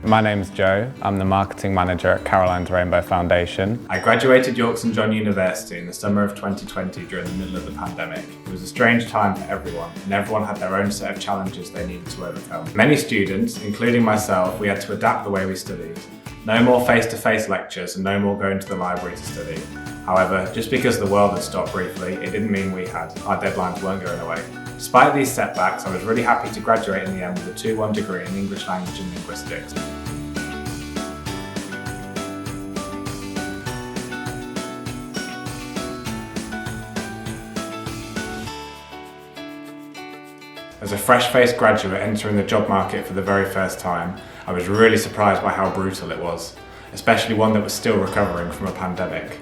My name's Joe. I'm the marketing manager at Caroline's Rainbow Foundation. I graduated York St John University in the summer of 2020 during the middle of the pandemic. It was a strange time for everyone, and everyone had their own set of challenges they needed to overcome. Many students, including myself, we had to adapt the way we studied. No more face-to-face lectures and no more going to the library to study. However, just because the world had stopped briefly, it didn't mean we had. Our deadlines weren't going away. Despite these setbacks, I was really happy to graduate in the end with a 2-1 degree in English Language and Linguistics. As a fresh-faced graduate entering the job market for the very first time, I was really surprised by how brutal it was, especially one that was still recovering from a pandemic.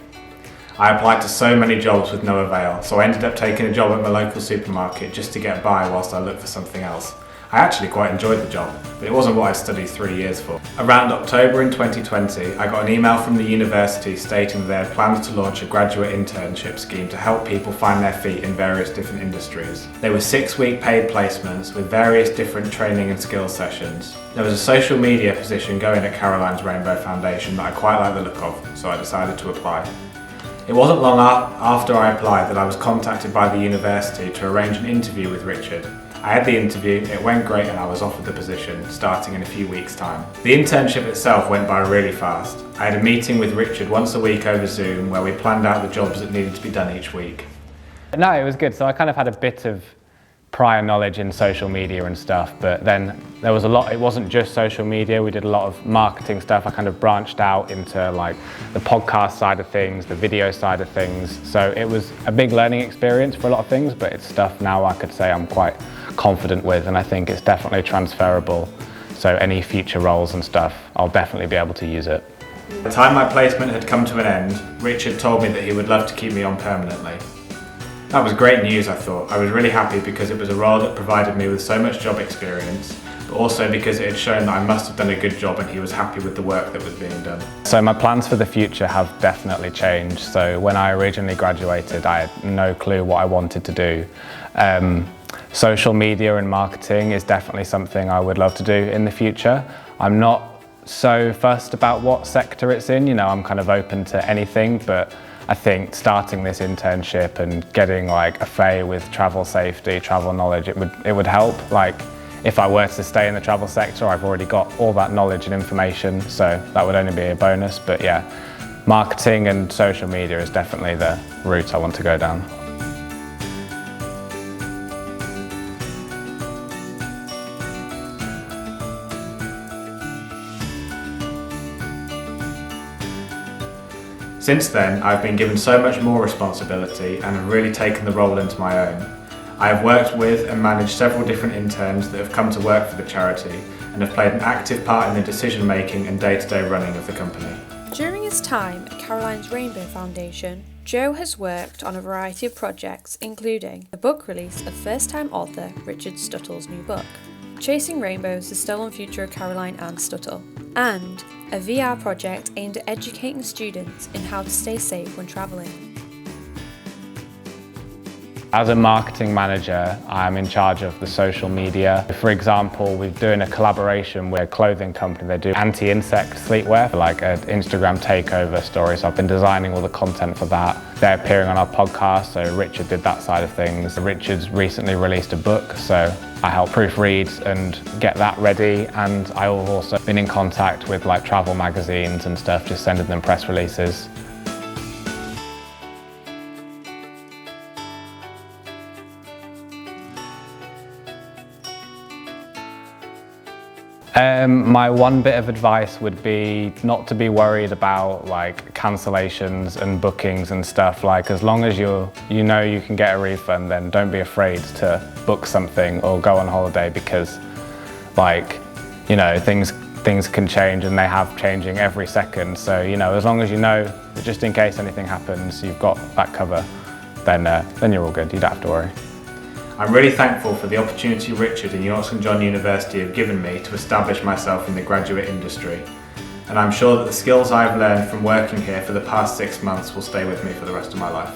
I applied to so many jobs with no avail, so I ended up taking a job at my local supermarket just to get by whilst I looked for something else. I actually quite enjoyed the job, but it wasn't what I'd studied 3 years for. Around October in 2020, I got an email from the university stating that they had plans to launch a graduate internship scheme to help people find their feet in various different industries. They were 6-week paid placements with various different training and skills sessions. There was a social media position going at Caroline's Rainbow Foundation that I quite liked the look of, so I decided to apply. It wasn't long after I applied that I was contacted by the university to arrange an interview with Richard. I had the interview, it went great and I was offered the position, starting in a few weeks' time. The internship itself went by really fast. I had a meeting with Richard once a week over Zoom where we planned out the jobs that needed to be done each week. No, it was good. So I kind of had a bit of prior knowledge in social media and stuff, but then there was a lot, it wasn't just social media, we did a lot of marketing stuff. I kind of branched out into like the podcast side of things, the video side of things. So it was a big learning experience for a lot of things, but it's stuff now I could say I'm quite confident with, and I think it's definitely transferable. So any future roles and stuff, I'll definitely be able to use it. By the time my placement had come to an end, Richard told me that he would love to keep me on permanently. That was great news, I thought. I was really happy because it was a role that provided me with so much job experience, but also because it had shown that I must have done a good job and he was happy with the work that was being done. So my plans for the future have definitely changed. So when I originally graduated, I had no clue what I wanted to do. Social media and marketing is definitely something I would love to do in the future. I'm not so fussed about what sector it's in, you know, I'm kind of open to anything, but I think starting this internship and getting like a fay with travel safety, travel knowledge, it would help. Like if I were to stay in the travel sector, I've already got all that knowledge and information, so that would only be a bonus. But yeah, marketing and social media is definitely the route I want to go down. Since then, I've been given so much more responsibility and have really taken the role into my own. I have worked with and managed several different interns that have come to work for the charity and have played an active part in the decision making and day-to-day running of the company. During his time at Caroline's Rainbow Foundation, Joe has worked on a variety of projects, including the book release of first-time author Richard Stuttle's new book, Chasing Rainbows, The Stolen Future of Caroline and Stuttle, and a VR project aimed at educating students in how to stay safe when travelling. As a marketing manager, I'm in charge of the social media. For example, we're doing a collaboration with a clothing company. They do anti-insect sleepwear, like an Instagram takeover story. So I've been designing all the content for that. They're appearing on our podcast, so Richard did that side of things. Richard's recently released a book, so I help proofread and get that ready. And I've also been in contact with like travel magazines and stuff, just sending them press releases. My one bit of advice would be not to be worried about like cancellations and bookings and stuff. Like as long as you know you can get a refund, then don't be afraid to book something or go on holiday, because like, you know, things can change and they have changing every second. So, you know, as long as you know that just in case anything happens, you've got that cover, then you're all good. You don't have to worry. I'm really thankful for the opportunity Richard and York St John University have given me to establish myself in the graduate industry, and I'm sure that the skills I've learned from working here for the past 6 months will stay with me for the rest of my life.